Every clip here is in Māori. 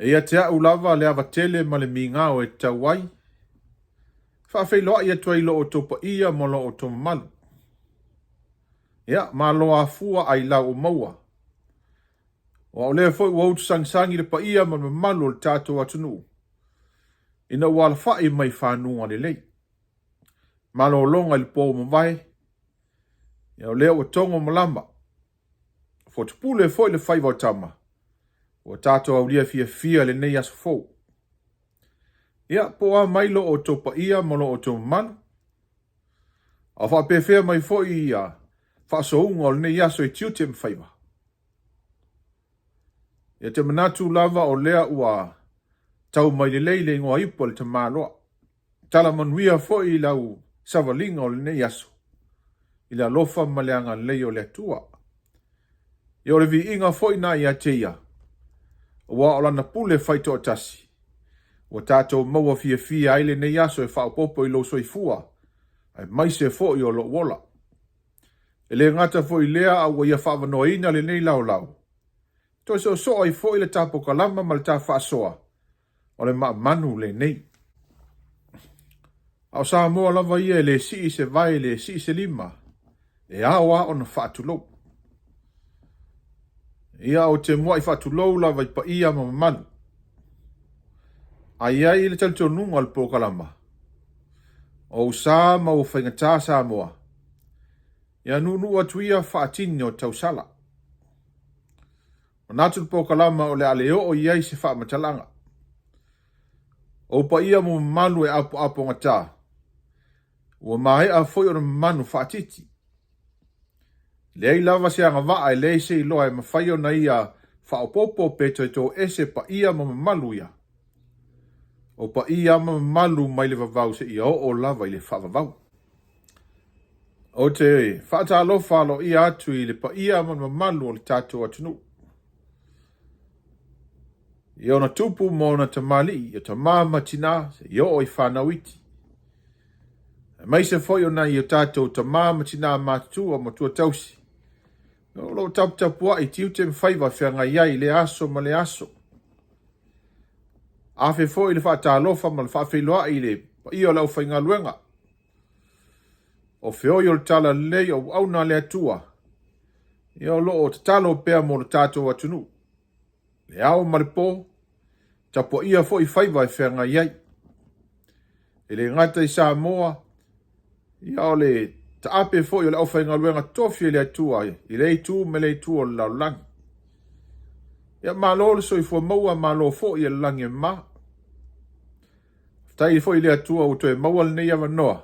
ia te au lava le avatele ma le minga o e tauai. Whawhailoa ia tuai lo o topa ia mo lo o toma malu. Ia, ma lo a fua ai lau o maua. O au lea foi wautu sangsangi le pa ia ma malu le tātou atunu. Ina wala whai mai whanua le lei. Ma lo longa le po mo vai. Ia o lea o tongo malama. Fo te pule foi le whai wau tama. O tātou au lia fia le nei aso fou. Ia, po a mailo o topa ia mo lo o toma malu. A whapewhea mai foi ia. Whaasounga o le nei aso i tiute mwhaiwa. Ia te manatu lava o lea ua tau mai le leile ingoa ipo le te maloa. Tala manuia foi i lau savalinga o le nei aso. I la lofa maleanga leo le atua. Ia o le vi inga foi na ia te ia. Ua o lana pule whaito o tasi. Ua tātou maua fia aile nei aso e whaopopo i lo soifua. Ai mai se fo i o lo wola. E le ngata foi lea au ia whaavanoa ina le nei lau lau. Toi so ai foi le tapo kalama ma le ta whaasoa. O le manu le nei. Au sa moa lava ia le si se vai le si se lima. E awa o na whaatulo. Ia o te mua i whaatulo lava i pa ia ma manu. Ai ai le talito nunga le po kalama. O sa ma o whaingata sa moa. Ia nunu atuia whaatini o tausala. O natu po kalama o le aleo o iai se wha matalanga. O pa ia mo manu e apo ngata. Ua mahe a foi o na manu whaatiti. Lei lava se anga waa e lei se iloa e mawhai o na ia whaopopo peto e tō ese pa ia ma malu ia. O pa ia ma malu mai le vavau se ia o lava i le whavavau. O te whaata alo whalo ia atu i le pa ia ma malu o le tātou atunu. I ona tupu mo na tamali i ta mama tina se i o i whanawiti. Mai se foi o na i o tātou ta mama tina mātua mo tua tausi. O lo tapua i tiu te mwhaiwa whianga iai le aso ma le aso. Afe foi le whaata alofa ma le whaafeiloa i le pa i o lau whainga luenga. O whio i o le tala lei o au na le atua. I o lo o te talo pēr mo le tātou atunu. Le ao ma le pō. Tapo ia foi whaiwa whianga iai. E le ngata i sa moa. I o le ta ape foi o le au whainga luenga tofi le atua. I le tu me le tu o le lau langi. Ia Malolo so i fua maua Malolo fo i le langi e ma. Tai foi le atua o toe maua le nei noa.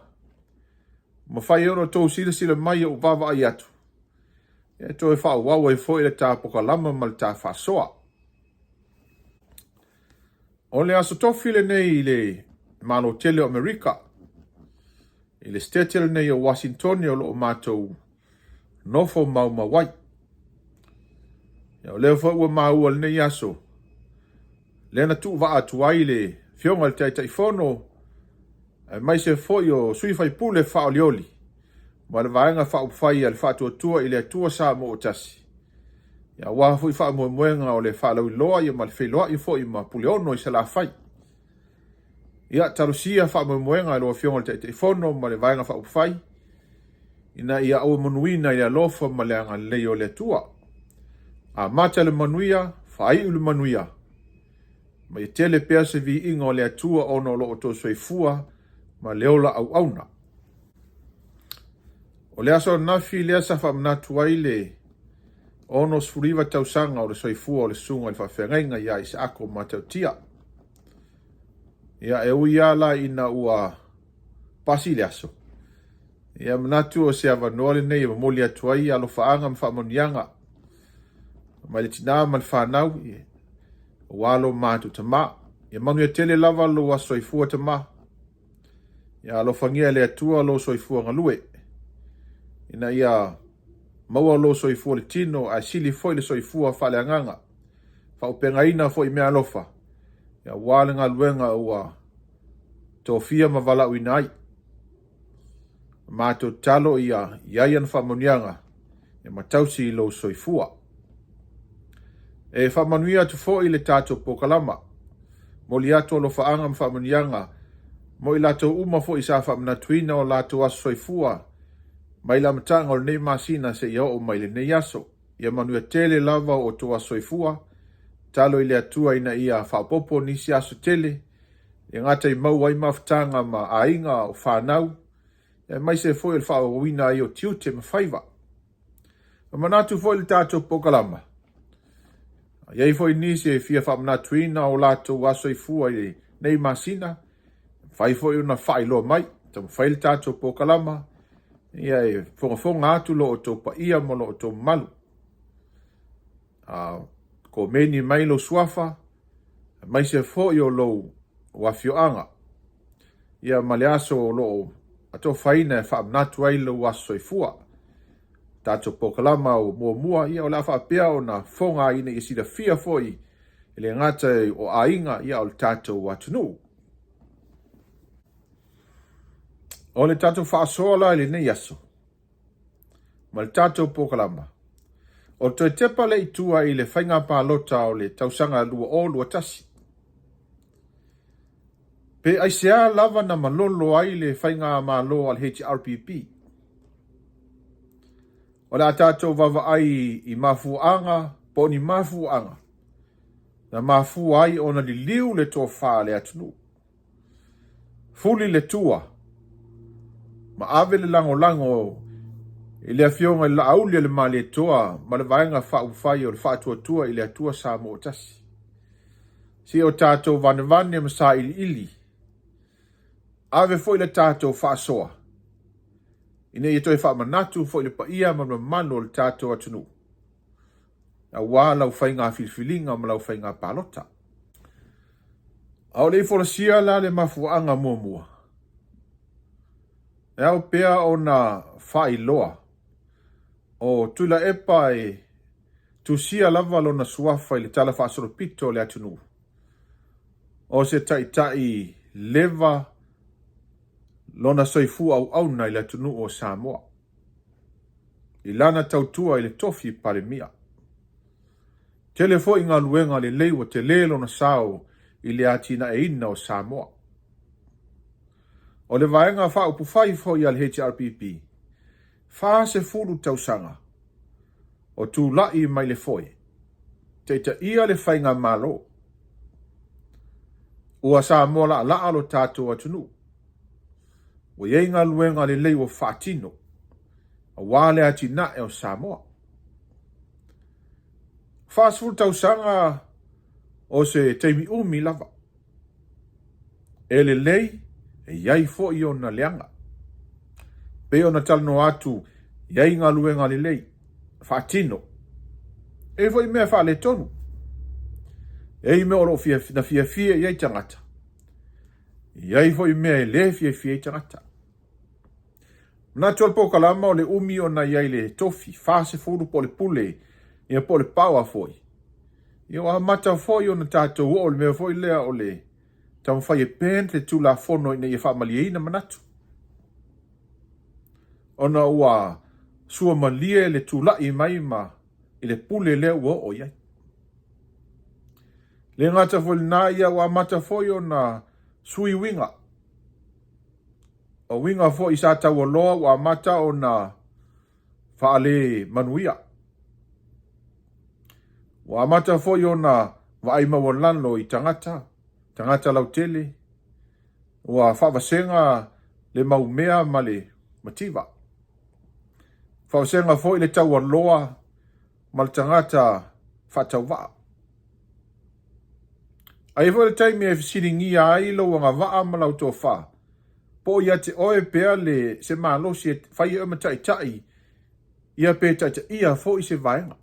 Ma whai ono tō sila mai o wawa ai atu. Ia toe wha wawa i foi le tā poka lama ma le tā whasoa. O le aso tofi le nei i le Malo tele o Amerika. I le stetele nei o Washington o lo o mātou nofo mau mawai. Ia o leo fai ua maua le nei aso. Lena tu wa atu ai le fionga le tai fono. Mai se foi o sui fai pule fa olioli. Ma le vaenga fa upfai al fatu atua i le atua sa mo o tasi. Ia wa fui fa mo moenga o le fa lau loa i ma le fei loa i foi ma pule ono i se la fai. Ia tarusia fa mo moenga lo fionga le tai fono ma le vaenga fa upfai. Ina ia au manuina i alofa ma le anga leo le atua. A mata le manuia, fai ulu manuia. Ma i tele pea se vi inga o le atua ono lo o to soifua ma leola au auna. O le aso nafi lea sa wha mnatu ai le ono sfuriva tausanga o le soifua o le sunga le whawhengainga ia i se ako ma tautia. Ia e ui ala ina ua pasi le aso. Ia mnatu o se avanoa le nei ma moli atu ai alo whaanga ma whamonianga. Ma le tina ma le whanau walo mātu tama. Ia manu ia tele lava lo a soifua tama. Ia alo whangia le atua lo soifua ngalue. Ina ia maua lo soifua le tino a sili foi le soifua whale anganga. Whaupenga ina foi mea alofa. Ia wale ngā luenga ua tofia ma vala uinai. Mātu talo ia iaian whamonianga. Ia matausi lo soifua. E whamanuia tu fo i le tātou pokalama. mo li ato lo faanga ma whaamanianga, mo i lato uma fo i sa whaamanatuina o lato aso soifua, mai la matanga o nei masina se ia o mai le nei aso, ia manua tele lava o toa soifua, talo i le atua ina ia whaapopo nisi aso tele, ia ngata i mau ai mawhtanga ma ainga o whanau, ia mai se foi il whaawina i o tiute ma whaiva. Manatu foi il tato pokalama. Ia i foi nisi e fia whaamanatuina o lato aso i fua i nei masina, whai foi una whailo mai, tam whai il tato pokalama, ia e whongafonga atu lo o tō paia mo lo o tō malu. Ko meni mai lo suafa, mai se foi o lo wafioanga. Ia maleaso o lo ato whaina e whaamnatu ai lo waso i fua. Tato pokalama o mua ia o la whaapea o na whonga ina i sida fia foi ile ngata o ainga ia o tato watunu. O le tato whaasola ili nei aso. Ma le tato pokalama. O te tepa le itua i le whainga Palota o le tausanga lua o lua tasi. Pe aisea lava na Malolo ai le whainga Malolo al HRPP. O le tato vava ai i Mafua'aga, po ni Mafua'aga. Na mafu ai ona li liu le tō wha le atunu. Fuli le tua. Ma ave le lango i le afionga la aulia le male toa, ma le vaenga whaufai o le whaatuatua i le atua sa mo tasi. Si o tātou vanevane ma sa ili. Ave foi le tātou whaasoa. Ine i toi whaamanatu foi le paia ma mano le tātou atunu. A wā lau whainga filfilinga ma lau whainga Palota. Au le folasia la le Mafua'aga mua. E au pea o na whailoa. O tula epa e tusia lava lo na suafa i le tala whaasoropito le atunu. O se tai leva lo na soifu au na i le atunu o Samoa. I lana tautua i le tofi pale mia. Telefo inga luenga le leiwa te lelo na sao i le atina e ina o Samoa. O le vaenga wha upufai fo i al HRPP. Fa se fulu tausanga. O tu lai mai le foi. Te ia le whainga malo. Ua Samoa la alo tātou atunu. O ienga luenga le leiwa whaatino. A wale atina e o Samoa. Fast food tausanga o se teimi umi lava. Ele lei e iai fo i ona leanga. Pe ona talno atu iai ngā luenga le lei. Whaatino. E fo i mea wha le tonu. E i mea oro na fia iai tangata. Iai fo i mea e le fia i tangata. Na tual pokalama o le umi ona iai le tofi. Fase furu po le pule. Ia po le paua foi. Ia wa mata foi ona tātou o le mea foi lea o le tau whai e pen le tula fono ina ia whaamalia ina manatu. Ona ua sua malia le tula i mai ma i le pule lea ua o iai. Le ngata foi na ia wa mata foi ona sui winga. O winga foi i sa tau loa wa mata ona whaale manuia. Wa mata foi ona wa ai mawalano i tangata lau tele, wa whaawasenga le maumea ma le mativa. Whaawasenga foi le tau loa ma le tangata whatauwaa. Ai foi le taimi e fisiringi ai lo wanga waa ma lau tō wha. Po ia te oe pea le se malo si whai e matai ia pe ia foi se vaenga.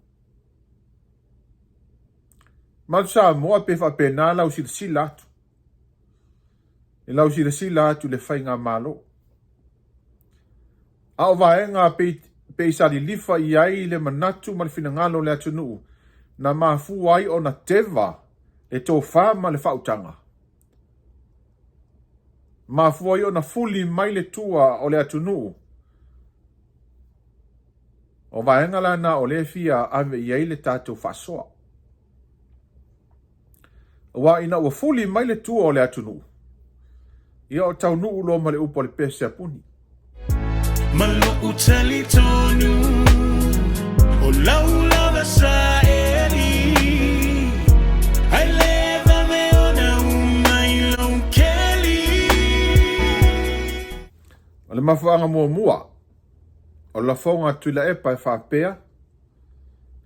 Mal Samoa pe fa pena lau sila atu. E lau sila atu le whainga malo. Au vaenga pe sari lifa i ai le manatu ma le finangalo le atunu. Na mafu ai o na teva le tō wha ma le whautanga. Mafu ai o na fuli mai le tua o le atunu. O vaenga lana o le fia ave i ai le tātou whasoa. Wa ina ua fuli mai le tua o le atunu. Ia o tau nuu lo ma le upo le pese apuni. Malolo tali tonu o laula basa eli ai leva me ona umai long keli O le mafua'aga muamua o la fonga tuila epa e whapea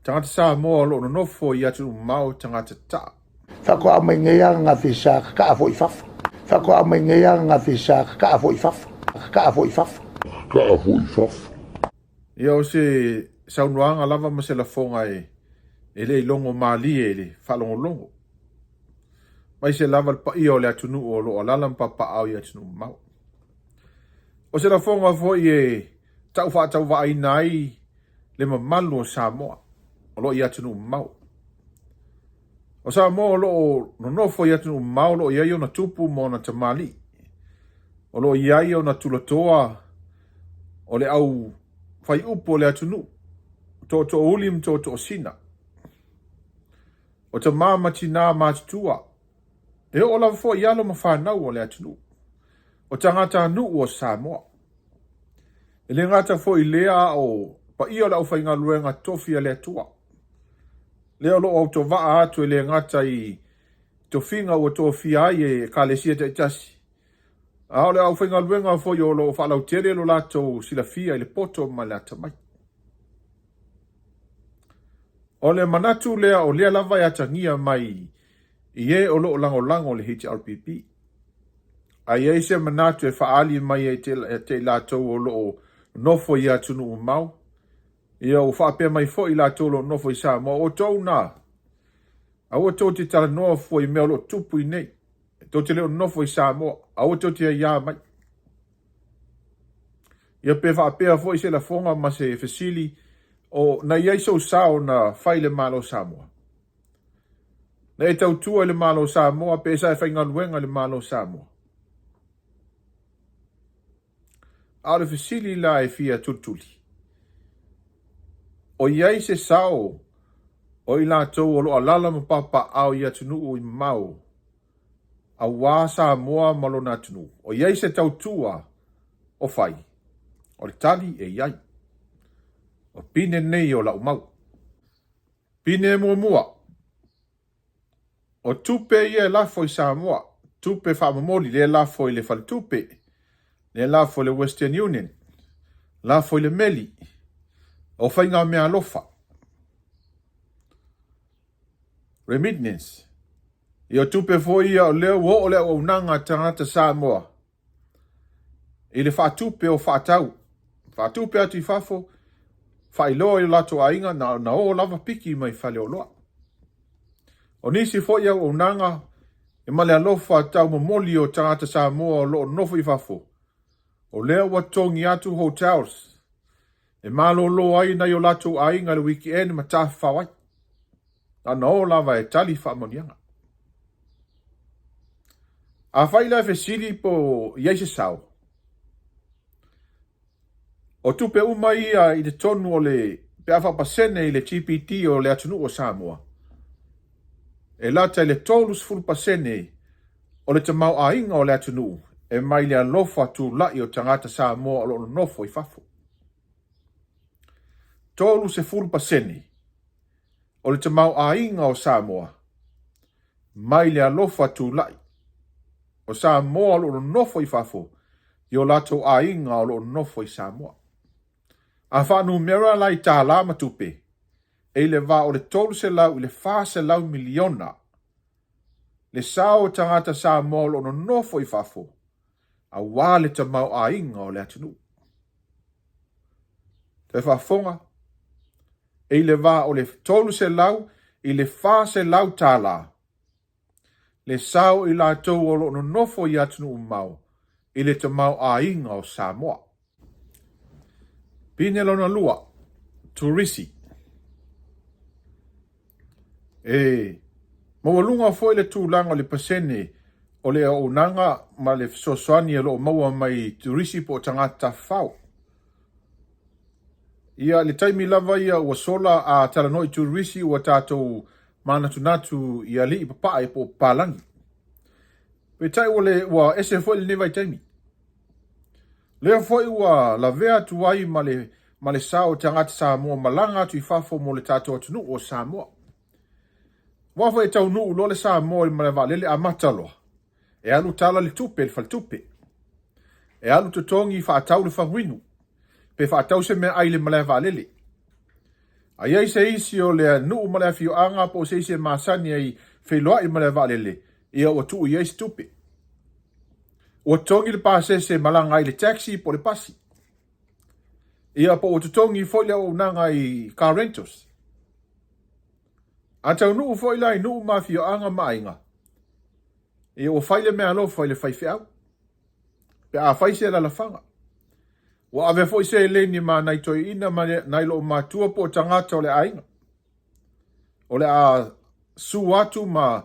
tangata sa moa o lo nofo i atu mau tangata Tata'a. Fako a mai ngea ngā whisa ka a fo i fafa. Fako a mai ngea ngā whisa ka a fo i fafa. Ka a fo i fafa. Ka a fo i fafa. Ia o se saunuanga lava ma se la fonga e le longo mali e le whalongo longo. Mai se lava pa i o le atunu o lo alalam papa au i atunu mau. O se la fonga fo i e tau whaatau wa nai le mamalu o Samoa o lo i atunu mau. O sa mo lo no nofo i atunu mau lo i na tupu mo na tamali. O lo i na tulatoa o le au fai upo le atunu. To ulim to sina. O ta mama tina matutua. E o la fo i alo mawhanau o le atunu. O tangata anu o Samoa. E le ngata fo i lea o pa i o la ufai ngā luenga tofi a le atua. Leo lo o to vaa atu e le ngata i to finga o to fiai e ka le sia te tasi. A o le au whainga luenga fo i o lo whalau tere lo lato sila fia i le poto ma le atamai. O le manatu lea o lea lava i atangia mai i e o lo lango le HRPP. A i se manatu e whaali mai e te lato o lo nofo i atunu o mau. Ia o whapea mai fo i la tolo nofo i sa mo o tau nā. A o tau te tala noa fo i mea lo tupu i nei. Tau te leo nofo i sa mo. A o tau te ia mai. Ia pe whapea fo i se la fonga ma se fesili o na iai so sao na whaile malo Samoa. Na e tau tua le malo Samoa pe sa e whainga luenga le malo Samoa. A le fesili la e fia tutuli. O iai se sao, o i la tau o lo alala ma papa au i atunu i mau, a wā Samoa malo na atunu. O iai se tau tua o fai, o le tali e iai. O pine nei o la umau. Pine e mua. O tupe i e lafo i Samoa, tupe whamamoli le lafo i le faltupe, le lafo i le Western Union, lafo i le Meli, o whainga mea lofa. Remittance. I o tupe foi o leo o leo o nanga tangata Samoa. I le whatupe o whatau. Whatupe atu i whafo. Whailoa i lato ainga na o lava piki mai whale o loa. O nisi foi o nanga e male alofa tau mamoli o tangata Samoa o loo nofo i whafo. O leo wa tongi atu hotels. E Malolo ai na yo lato ai ngā le weekend ma ta whawai. Na o lava e tali whamonianga. A whaila e fesiri po iaise sao. O tupe umai i te tonu o le pea whapasene i le GPT o le atunu o Samoa. E lata i le tolus pasene o le tamau ainga o le atunu e mai le alofa tu lai o tangata Samoa o lo nofo i whafo. Tolu se pasene o le tamau ainga o Samoa. Mai le alofa tu lai. O Samoa lo nofo i fafo. I o lato ainga o lo nofo i Samoa. A whanu mera lai tā lama tupe. E le va o le tolu se lau i le wha se lau miliona. Le sao tangata Samoa lo nofo i fafo. A wā le tamau ainga o le atunu. Te whafonga. E le va o le tolu se lau i le wha se lau tāla. Le sao i la tau o lo nofo i atunu umau i le tamau ainga o Samoa. Pine lona lua, turisi. Mawalunga fo i le tūlanga le pasene o le aunanga ma le sosoani e lo maua mai turisi po tangata whau. Ia le taimi lava ia ua sola a talanoi turisi ua tātou mana tunatu ia li papa e po palangi. Pe tai wale wa ese foi le vai taimi. Le foi wa la vea tu ai male sao tangata Samoa malanga tu fafo mo le tato tunu o Samoa. Wa foi tau nu lo le Samoa male valele amatalo. E alu tala le tupe le fal tupe. E alu totongi fa tau le fawinu. Pe fa tau se me ai le male valele. Ai se isi o le nu male fio anga po se se masani ai feloa I male valele. Ia o tu ia stupe. O tongi le pase se malanga I le taxi po le pasi. Ia po o tongi foi le o nanga I car rentals. Ata nu foi la nu mafio anga mainga. Ia o fai le mea lo foi le fai fiau. Pe a fai se la fanga. O ave foi se le ni ma nai toi ina ma nai lo matua po tangata o le ainga. O le a su atu ma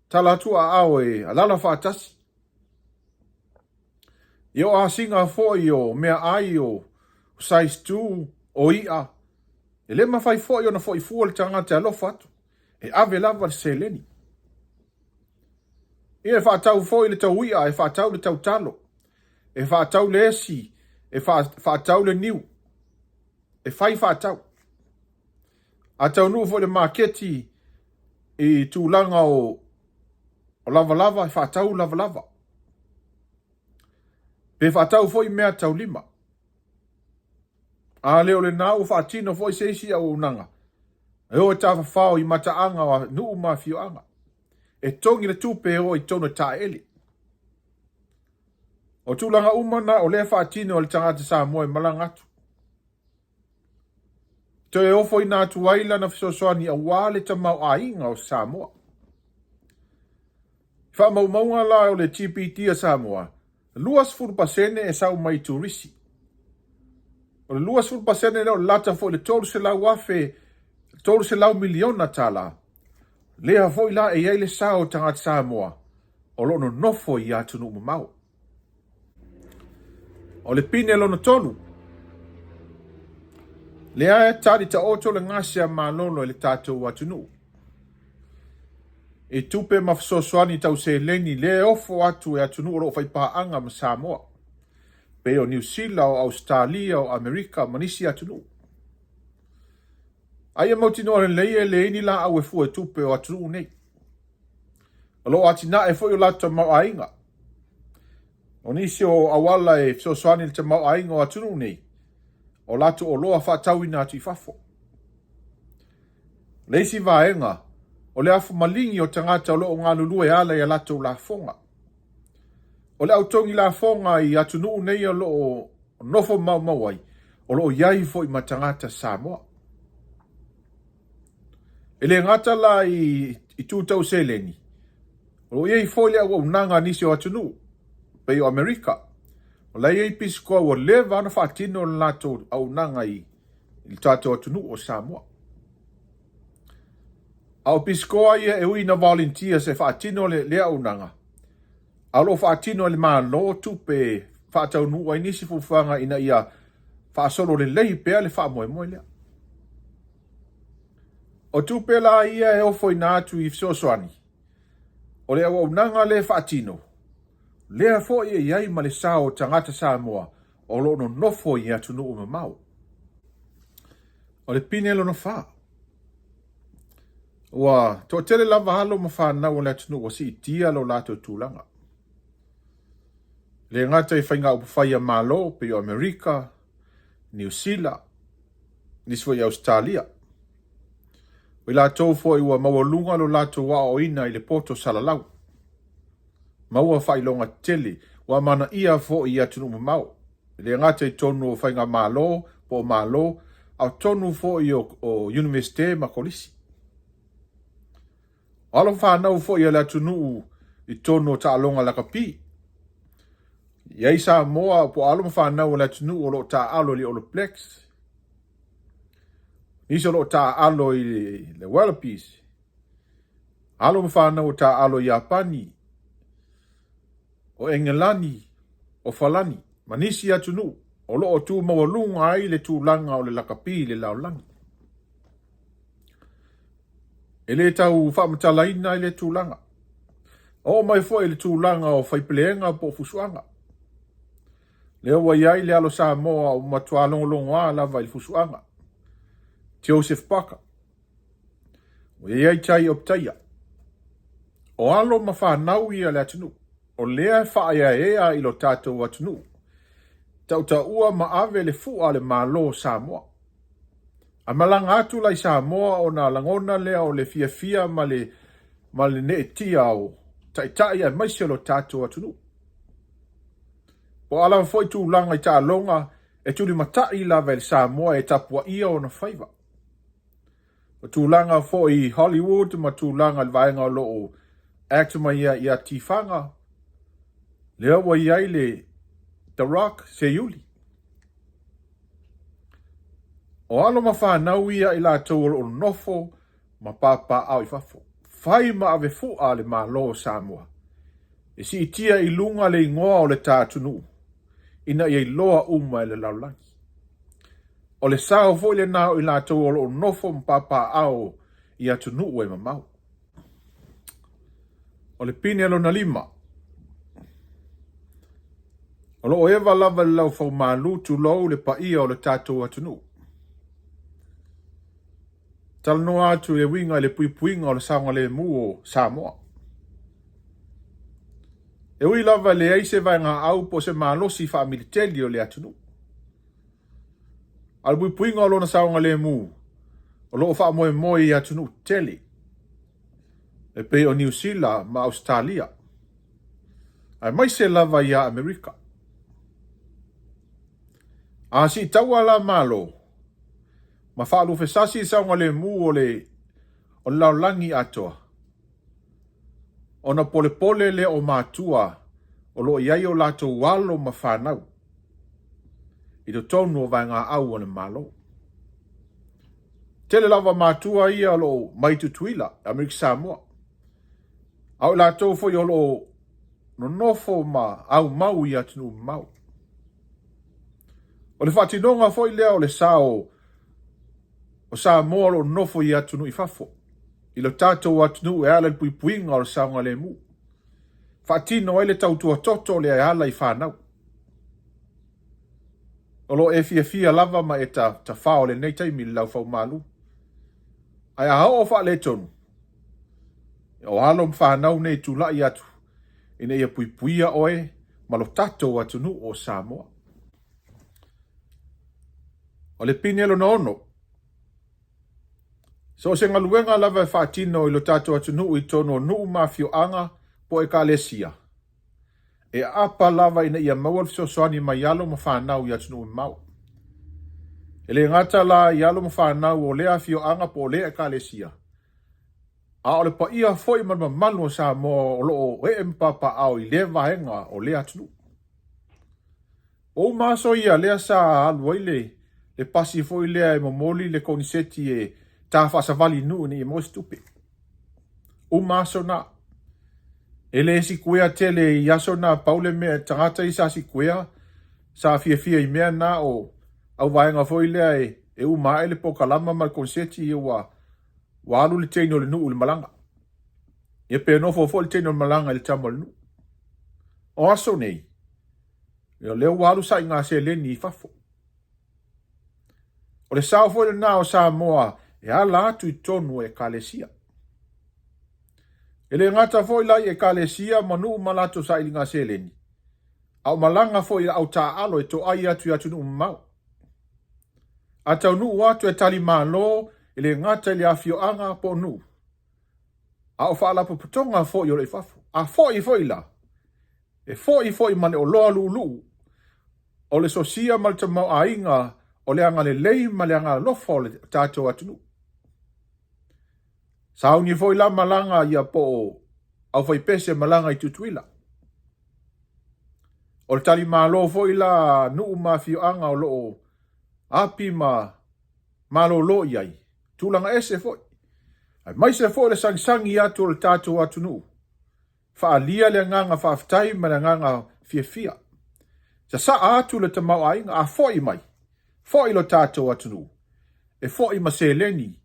talatu a au e alala whaatasi. Io a singa foi o mea ai o size 2 o ia. E le ma fai foi o na foi fuol tangata alo fatu. E ave lava se leni. Ia e whaatau foi le tau ia, e whaatau le tau talo. E whaatau le esi, e whaatau le niu. E whai whaatau. A tau nuu foi le marketi I tūlanga o lava lava, e whaatau lava lava. Pe whaatau foi mea tau lima. A leo le nau whaatino foi seisi au unanga. E o tawa whao I mataanga wa nuu mawhio anga. E tongi le tupe o I tono taeli. O tūlanga umana o le whaatino o le tangata Samoa I malangatu. To e ofo I nā tuaila na fisosoani a wale ta mau ainga o Samoa. Wha maunga la o le TPT a Samoa. Luas furpasene e sau mai turisi. O le luas furpasene leo lata fo le tolu se lau wafe, tolu se lau miliona tala. Lea foi la e eile sao tangata Samoa. O lono nofo I atunu mamau. O le pine lono tonu. Lea e tari ta oto le ngasia Malolo le tatou atunu. E tupe mafsosoani tau se leni le ofo atu e atunu o lo fai paanga ma Samoa. Pe o New Zealand o Australia o Amerika manisi atunu. Aia mautino le leini la au e fu e tupe o atunu nei. O lo atina e foi o lato mau ainga. O nisi o awala e fsosoani le te mau ainga o atunu nei. O lato o loa whaatau ina atu I fafo. Leisi vaenga, o le afu malingi o tangata o loo ngā lulu e ala I lato la fonga. O le autongi la fonga I atunu nei o loo nofo mau mauai, o loo iai fo I matangata Samoa. E le ngata la I tūtau seleni. O loo iai fo le au nanga nisi o atunu, pe o Amerika. O lai ei pisikoa ua leva ana whaatino le lato au nanga I tato atunu o Samoa. Au pisikoa ia e uina volunteers e whaatino le au nanga. Alo whaatino le Malolo tupe whaatau nu ai nisi fufanga ina ia whaasolo le lei pea le whaamoe moe lea. O tupe la ia e ofo ina atu I fsosoani. O le au nanga le whaatino. Lea fo ia iai ma le sao tangata Samoa o lono nofo I atunu o mamau. O le pine lono wha. Ua, to tele lava halo ma whanau o le atunu o si tia lo lato tūlanga. Le ngata I whainga upawhaia Malolo pe o Amerika, New Zealand, niswa I Australia. O lato fo I ua mawalunga lo lato wa o ina I le poto salalau. Maua whailonga tele, wa mana ia fo I atunu mamau. Le ngata I tonu o whainga Malolo, po Malolo, au tonu fo I o Universite Makolisi. Alo whanau fo I le atunu I tonu o taalonga lakapi. Iai sa moa po alo whanau le atunu o lo ta alo li Oloplex. Niso lo ta alo I le Wallabies. Alo whanau ta alo Japani. O Engelani, o Falani, manisi atunu, o lo o tu mawalunga ai le tu langa o le lakapi le laulangi. E le tau whamatalaina i le tūlanga. O mai fo i le tūlanga o whaipeleenga po fusuanga. Leo wa iai le alo Samoa o matua longolongoa lava i fusuanga. Joseph Parker. O iai tai optaia. O alo mawhanau ia le atunu. O lea whaia ea i lo tātou atunu. Tau ta ua maave le fua le Malolo Samoa. A malanga atu lai Samoa o na langona lea o le fia ma le ne tia o Tata'a ai maise lo tātou atunu. Po ala foi tūlanga i tā longa e tuli matai lava le Samoa e tapua ia o na whaiva. O tūlanga foi Hollywood ma tūlanga le vaenga o loo actor mai ia tifanga. Lea wa iai le The Rock se yuli. O alo mawhanau ia i la tau o nofo ma papa au i fafo. Fai ma ave fua le Malolo Samoa. E si itia i lunga le ingoa o le tātunu. Ina i loa uma le laulangi. O le sao fo le nao i la tau o nofo ma papa au i atunu e mamau. O le pini alo na lima. O lo eva lava le lau fau malu tu lou le paia o le tātou atunu. Talno atu e winga le puipuinga o le sanga le mu o Samoa. E ui lava le eise vai ngā au po se malosi wha militeli o le atunu. Al puipuinga o lona sanga le mu. O loo wha moe moe i atunu teli. E pe o New Zealand ma Australia. Ai mai se lava i a Amerika. A si taua la malo. Ma whaalu fesasi saunga le mu o laulangi atoa. O na pole le o mātua o lo iai o lato walo ma whanau. I do tonu o vai ngā au o le malo. Tele lava mātua ia lo maitu tuila, Amerika Samoa. Au lato fo i o lo no nofo ma au mau i atunu mau. O le whatinonga fo i lea o le sao o Samoa lo nofo i atunu i fafo. I lo tātou atunu e ala pui puinga o le saunga le mu. Whaatino e le tautua toto le ala i whanau. O lo e fia lava ma e ta whao le nei taimi le lau fau malu. Ai a hao o wha le tonu. O halo mwhanau nei tula i atu. Ina ia pui puia oe ma lo tātou atunu o Samoa. O le pinelo na ono. So se ngaluenga lava e whaatino i lo tātou atunu i tono nuu Mafua'aga po e kalesia. E apa lava ina ia maua fisosoani ma ialo ma whanau i atunu i mau. E le ngata la ialo ma whanau o lea Mafua'aga po lea e kalesia. A o le pa ia foi ma malu o Samoa o loo e mpapa au i le vahenga o lea atunu. O maso ia lea sa alu le pasi foi lea e momoli le koniseti e ta whasawali nuu ni e mo stupe. O maso na. Ele si kuea tele i aso na paule mea Tagata i sa si kuea. Sa fia i mea na o au vaenga foi lea e umae le pokalama mal koniseti e wa alu le teino le nuu le malanga. E pe nofo fo le teino le malanga le tamo le nuu. O aso nei. E o leo walu sa inga se leni i fafo. O le sao fo le na o Samoa e ala atu i tonu e kalesia. E le ngata fo lai e kalesia manu malato sa ilinga se leni. Au malanga fo i au ta alo e to ai atu i atu nu mau. Atau nu watu e tali malo e le ngata le Mafua'aga po nu. Au whaala po putonga fo i o le fafu. A fo i la. E fo i male o loa lulu. O le sosia mal te mau ainga o le anga le lei ma le anga lofo le tātou atunu. Sauni foi la malanga ia po au foi pese malanga i tutuila. O le tali malo foi la nuu Mafua'aga o loo api ma Malolo iai. Tulanga ese foi. Ai mai se foi le sangisangi atu le tātou atunu. Whaalia le nganga whaaftai ma le nganga fia. Sa atu le tamau ainga a foi mai. Foi lo tātou atunu. E foi ma se leni.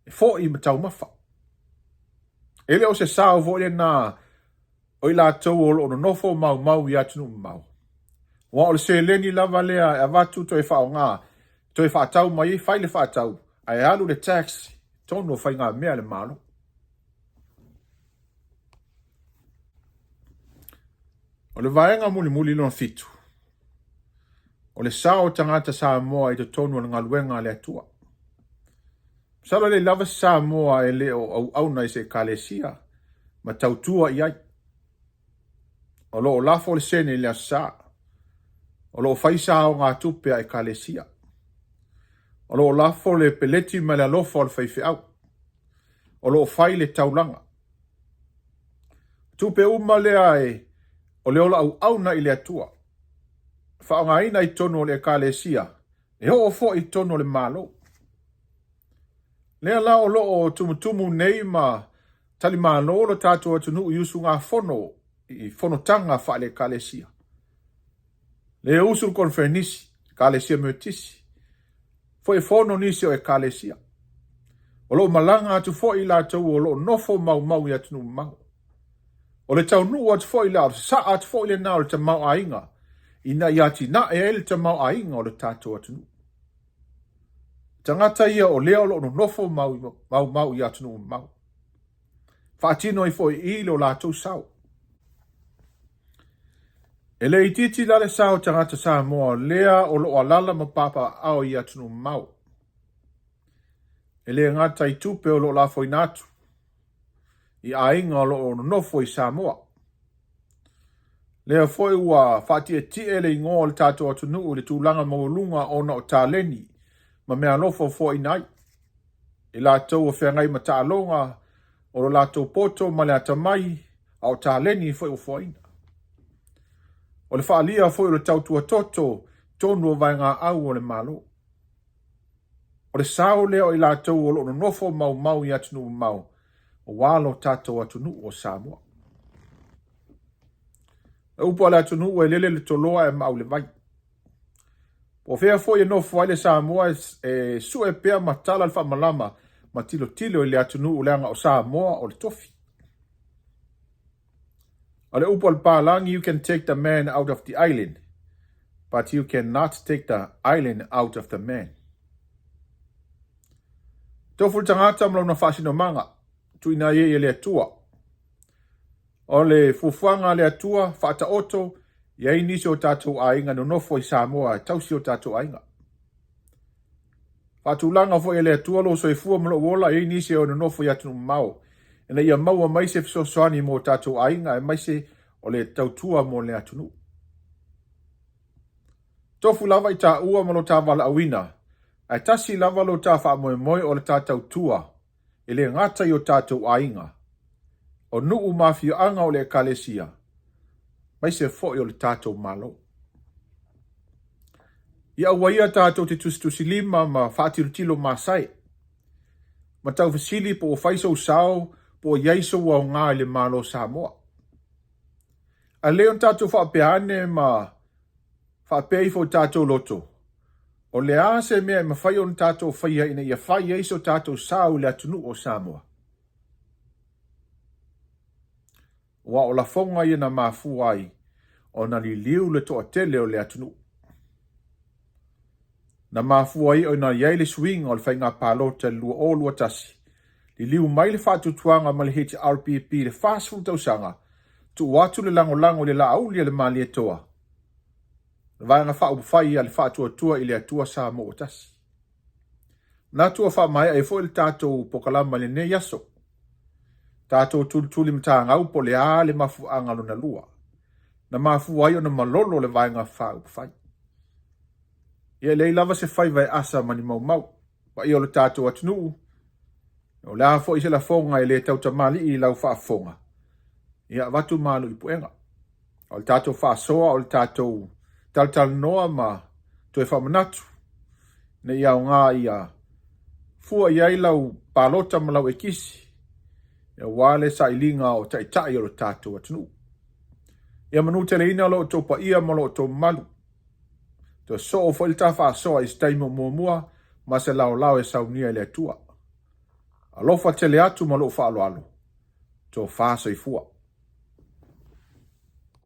E foi ma tau mafa. Ele o se sao vo le na o ila tau o lo nofo mau ia tunu mau. Wa o se leni lava lea e vatu to e whao ngā, to e whaatau mai whai le whaatau, ai alu le tax, tono whai ngā mea le malo. O le vaenga muli lona fitu. O le sao tangata Samoa i te tonu o ngā luenga le atua. Salo le lava Samoa e le o au nai se kalesia, ma tautua i ai. O lo o lafo le sene le asa. O lo o faisa o ngā tupe ai kalesia. O lo o lafo le peleti ma le alofa o le faife au. O lo o fai le taulanga. Tupe uma le ai, o le ola au na i le atua. Whaonga ina i tono o le kalesia, e ho o fo i tono le malo. Lea la o lo o tumutumu nei ma tali Malolo tātua tunu i usu ngā i fono tanga wha le kalesia. Le usu konfernisi, kalesia meutisi. Fo e fono nisi o e kalesia. O lo malanga atu fo i la tau o lo nofo mau i atunu mau. O le tau nuu atu fo i la, sa atu fo i le nao le ta mau a inga. Ina iati na e ele ta mau a inga o le tātua atunu. Tangata ia o leo lo nofo mau i atunu mau. Whaatino i fo i ilo la tau sau. E le ititi la le sao tangata Samoa lea o lo alala ma papa au i atunu mau. E le ngata i tupe o lo la fo i natu. I ainga o lo nofo i Samoa. Lea foi ua whaatia tie le ingo le tātou atunu le tūlanga maulunga o na o tāleni ma mea lofo foi nai. I la tau o whengai ma tālonga o lo lātou poto ma le atamai au tāleni foi o foina. O le whaalia foi o le tautua toto tonu o vai ngā au o le malo. O le sao leo i la tau o lo nofo mau i atunu mau o walo tātou atunu o Samoa. Upo ala tunu e lele le toloa e mau le vai. O fea foi e nofo ai le Samoa e su e pea matala le whamalama ma tilo le atunu uleanga o Samoa o le tofi. O le upo al pālangi, you can take the man out of the island, but you cannot take the island out of the man. Tofu tangata mlo na fasino manga, tuina ye le atua. O le fufuanga le atua, whaata oto, ia inisi o tātou ainga no nofo i Samoa, tausi o tātou ainga. Whaatulanga fo le atua lo so i fua mlo wola, ia inisi o no nofo i atunu mau. Ena ia maua maise fisosoani mo tātou ainga, e maise o le tautua mo le atunu. Tofu lava i tā ua malo tā wala awina, ai tasi lava lo tā wha moe o le tātou tua, e le ngata i o tātou ainga. O nuu mafio anga o le kalesia, mai se fo o le tātou malo. Ia waia tātou te tustusi lima ma whaatirutilo masai. Ma tau fasili po o whaiso sao po o iaiso wa o ngā le malo Samoa. A leon tātou whaapeane ma whaapei fo tātou loto. O le ase mea ma whai on tātou whaia ina ia whai iaiso tātou sao le atunu o Samoa. Wa o la fonga ia na Mafua'aga o na li liu le toa tele o le atunu. Na Mafua'aga o na iai le swing o le whainga Palota lua o lua tasi. Li liu mai le whaatutuanga ma le HRPP le whaasful tausanga tu watu le lango le la aulia le mali e toa. Le vanga whaupawhai a le whaatuatua i le atua sa mo o tasi. Na tua wha mai e fo il tātou pokalama le ne yaso. Tātou tuli mta ngau po le a le Mafua'aga lona lua. Na Mafua'aga o na Malolo le vaenga whaupawhai. Ia le lava se whai vai asa mani mau. Wa i o le tātou atunu. O le a fo i se la fonga i le tautamali i lau whaafonga. Ia watu malu i puenga. O le tātou whaasoa o le tātou tal noa ma to e whamanatu. Ne ia o ngā ia fua iai lau Palota ma lau e kisi. Ia wale sa ilinga o Tata'a o le tātou atunu. Ia manu tele ina lo to pa ia malo to malu. To so fo il tafa so is taimo mua ma se lao e saunia le atua. Alofa tele atu malo fa alo. to fa soifua.